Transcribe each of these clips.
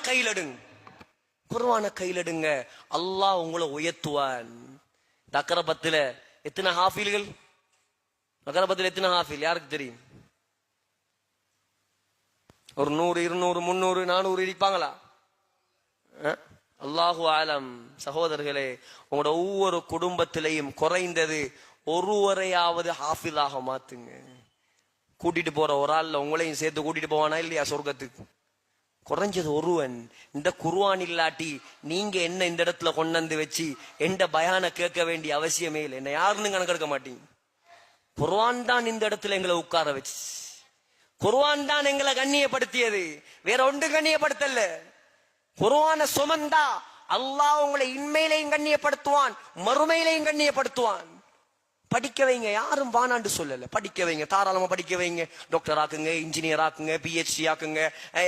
கையில் எடுங்க, குர்ஆனை கையில் எடுங்க. அல்லாஹ் உங்களை உயர்த்துவான். அக்கரபத்துல எத்தனை ஹாஃபில்கள்? அக்கரபத்தில் எத்தனை ஹாஃபில் யாருக்கு தெரியும்? ஒரு 100, 200, 300, 400 இருப்பாங்களா? அல்லாஹு ஆலம். சகோதரர்களே, உங்களோட ஒவ்வொரு குடும்பத்திலையும் குறைந்தது ஒருவரையாவது ஹாஃபிலாக மாத்துங்க. கூட்டிட்டு போற ஒரு ஆள்ல உங்களையும் சேர்த்து கூட்டிட்டு போவானா இல்லையா சொர்க்கத்துக்கு? குறைஞ்சது ஒருவன். இந்த குர்ஆன் இல்லாட்டி நீங்க என்ன இந்த இடத்துல கொண்டு வச்சு எந்த பயான கேட்க வேண்டிய அவசியமே இல்லை. என்ன யாருன்னு கணக்கெடுக்க மாட்டீங்க. குர்ஆன் தான் இந்த இடத்துல எங்களை உட்கார வச்சு, குர்ஆன் தான் எங்களை கண்ணியப்படுத்தியது, வேற ஒன்று கண்ணியப்படுத்தல. குர்ஆனை சுமந்தா அல்லாஹ் உங்களை இன்மையிலையும் கண்ணியப்படுத்துவான், மறுமையிலையும் கண்ணியப்படுத்துவான். படிக்க வைங்க, யாரும் வானாண்டு சொல்லல. படிக்க வைங்க, தாராளமா படிக்க வைங்க. டாக்டர் ஆக்குங்க, இன்ஜினியர் ஆக்குங்க, பிஹெச்டி ஆக்குங்க,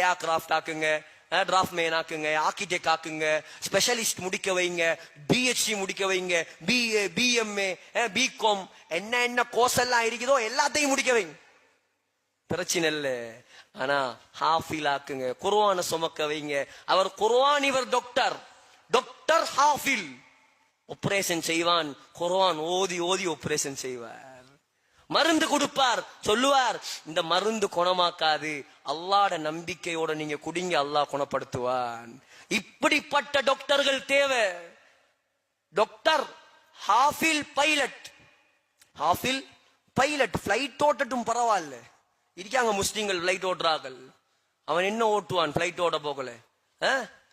ஏர்கிராஃப்ட் ஆக்குங்க, டிராஃப்ட்மேன் ஆக்குங்க, ஆர்கிடெக்ட் ஆக்குங்க, ஸ்பெஷலிஸ்ட் முடிக்க வைங்க, பிஹெச்டி முடிக்க வைங்க, பிஏ, பிஎம்ஏ, பிகாம், என்ன கோர்ஸ் எல்லாம் இருக்குதோ எல்லாத்தையும் முடிக்க வைங்க, பிரச்சனை இல்ல. ஆனா ஹாஃபில் ஆக்குங்க, குர்ஆனை சுமக்க வைங்க. அவர் குர்ஆன், இவர் டாக்டர். டாக்டர் ஹாஃபில் ஆபரேஷன் செய்வான், குர்ஆன் ஓதி ஓதி ஆபரேஷன் செய்வார். மருந்து கொடுப்பார், சொல்லுவார் இந்த மருந்து குணமாக்காது, அல்லாஹ்ட நம்பிக்கையோட நீங்க குடிங்க, அல்லாஹ் குணப்படுத்துவான். இப்படிப்பட்ட டாக்டர்கள் தேவை. டாக்டர் ஹாஃபில் பைலட், ஹாஃபில் பைலட் ஃபிளைட் ஓட்டட்டும் பரவாயில்ல. இருக்காங்க முஸ்லிம்கள் ஃபிளைட் ஓட்டுறார்கள். அவன் என்ன ஓட்டுவான்? ஃபிளைட் ஓட்ட போகல,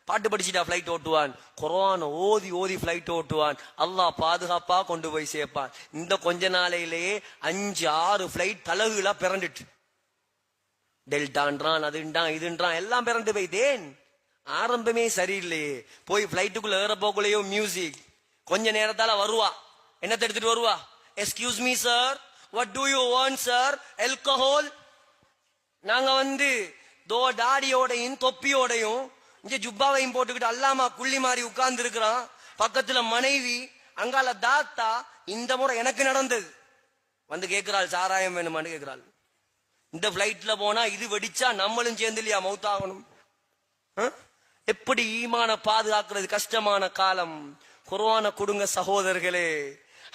பாட்டு படிச்சுட்டா ஃபிளைட் ஓட்டுவான். குர்ஆன் ஓதி ஓதி ஃபிளைட் ஓட்டுவான். அல்லாஹ் பாதுகாப்பா கொண்டு போய் சேர்ப்பான். இந்த கொஞ்ச நாளையிலேயே 5-6 ஃபிளைட் தலகுகளா பிறண்டுட்டு, டெல்டான்றான், அதுன்றான், இதுன்றான், எல்லாம் பிறண்டு போய்தேன். ஆரம்பமே சரியில்லையே. போய் ஃபிளைட்டுக்குள்ள ஏற போகலையோ மியூசிக். கொஞ்ச நேரத்தால வருவா, என்னத்தை எடுத்துட்டு வருவா? Excuse me sir, what to you want sir? Alcohol. நாங்க தாடியோடையும் தொப்பியோடையும் இங்க ஜுப்பாவையும் போட்டுக்கிட்டு அல்லாமா குள்ளி மாறி உட்கார்ந்து இருக்கிறான். பக்கத்துல மனைவி, அங்கால தாத்தா. இந்த முறை எனக்கு நடந்தது. கேட்கிறாள், சாராயம் வேணுமான்னு கேட்கிறாள். இந்த பிளைட்ல போனா இது வெடிச்சா நம்மளும் சேர்ந்து இல்லையா மௌத்தாகணும்? எப்படி ஈமான பாதுகாக்கிறது? கஷ்டமான காலம். குர்ஆனை கொடுங்க சகோதரர்களே,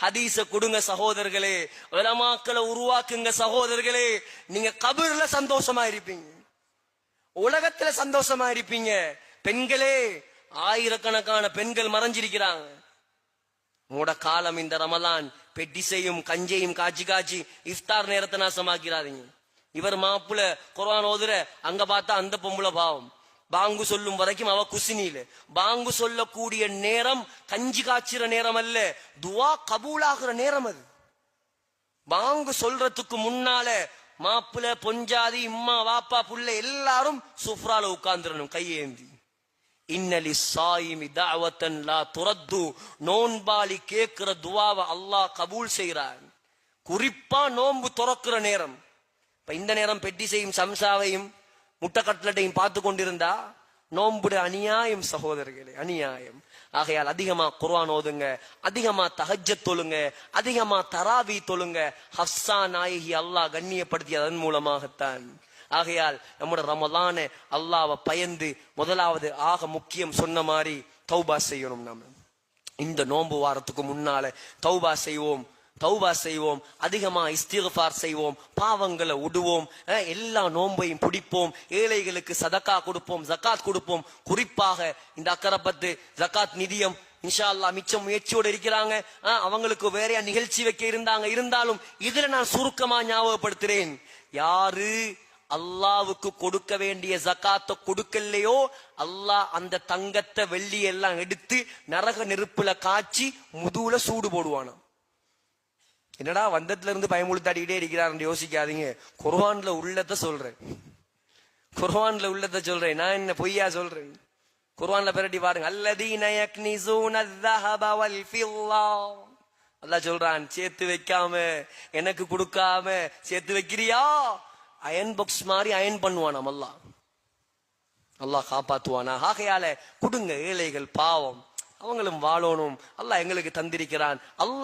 ஹதீஸ கொடுங்க சகோதரர்களே, உலமாக்களை உருவாக்குங்க சகோதரர்களே. நீங்க கபர்ல சந்தோஷமா இருப்பீங்க, உலகத்துல சந்தோஷமா இருப்பீங்க. பெண்களே, ஆயிரக்கணக்கான பெண்கள் மறைஞ்சிருக்கிறாங்க. உங்களோட காலம் இந்த ரமலான். பெட்டிசையும் கஞ்சையும் காய்ச்சி காய்ச்சி இஃப்தார் நேரத்தை நாசமாக்கிறாதீங்க. இவர் மாப்புல குர்ஆன் ஓதுற, அங்க பார்த்தா அந்த பொம்புல பாவம். பாங்கு சொல்லும் வரைக்கும் அவ குசினியில. பாங்கு சொல்லக்கூடிய நேரம் கஞ்சி காய்ச்சிற நேரம் அல்ல, துவா கபூலாகிற நேரம் அது. பாங்கு சொல்றதுக்கு முன்னால மாப்பிள்ள, பொஞ்சாதி, இம்மா, வாப்பா, புள்ள எல்லாரும் சுஃப்ரால உட்கார்ந்துடணும் கையேந்தி. இன்னலி சாயிமி தஅவத்தன் லா துரத்து. நோன்பாளி கேட்கிற துவாவை அல்லாஹ் கபூல் செய்கிறான். குறிப்பா நோன்பு துறக்கிற நேரம். இப்ப இந்த நேரம் பெட்டிசையும் சம்சாவையும் முட்டை கட்லட்டையும் பார்த்து கொண்டிருந்தா நோன்புடைய அநியாயம் சகோதரர்களே, அநியாயம். ஆகையால் அதிகமா குர்ஆன் ஓதுங்க, அதிகமா தஹஜ்ஜத் தொழுங்க, அதிகமா தராவி தொழுங்க. ஹஃப்ஸா நாயகி அல்லாஹ் கண்ணியப்படுத்திய அதன் மூலமாகத்தான். ஆகையால் நம்முடைய ரமலானை அல்லாஹ்வை பயந்து முதலாவது ஆக முக்கியம் சொன்ன மாதிரி தௌபா செய்யணும். நாம இந்த நோன்பு வாரத்துக்கு முன்னால தௌபா செய்வோம், தௌபா செய்வோம், அதிகமா இஸ்திக்ஃபார் செய்வோம், பாவங்களை விடுவோம், எல்லா நோன்பையும் பிடிப்போம், ஏழைகளுக்கு சதக்கா கொடுப்போம், ஜகாத் கொடுப்போம். குறிப்பாக இந்த அக்கரப்பத்து ஜகாத் நிதியம் இன்ஷா அல்லாஹ் மிச்சம் முயற்சியோடு இருக்கிறாங்க. அவங்களுக்கு வேற நிகழ்ச்சி வைக்க இருந்தாலும் இதுல நான் சுருக்கமா ஞாபகப்படுத்துறேன். யாரு அல்லாவுக்கு கொடுக்க வேண்டிய ஜகாத்தை கொடுக்கலையோ, அல்லாஹ் அந்த தங்கத்தை வெள்ளி எல்லாம் எடுத்து நரக நெருப்புல காய்ச்சி முதுகுல சூடு போடுவானா. என்னடா வந்தத்துல இருந்து பயமுழுத்தாடிக்கிட்டே இருக்கிறார் யோசிக்காதீங்க. குர்ஆன்ல உள்ளத சொல்றேன், குர்ஆன்ல உள்ளத சொல்றேன். நான் என்ன பொய்யா சொல்றேன்? குர்ஆன்ல பிரட்டி பாருங்க. அல்லதீன யக்னிஸூன அஸ்ஸஹப வல் ஃபில்லா. அல்லாஹ் சொல்றான், சேர்த்து வைக்காம எனக்கு கொடுக்காம சேர்த்து வைக்கிறியா, அயன் பாக்ஸ் மாதிரி அயன் பண்ணுவானாம் அல்லாஹ். அல்லாஹ் காப்பாத்துவானா. ஆகையால கொடுங்க, ஏழைகள் பாவம், அவங்களும் வாழணும். அல்லாஹ் எங்களுக்கு தந்திருக்கிறான். அல்லாஹ்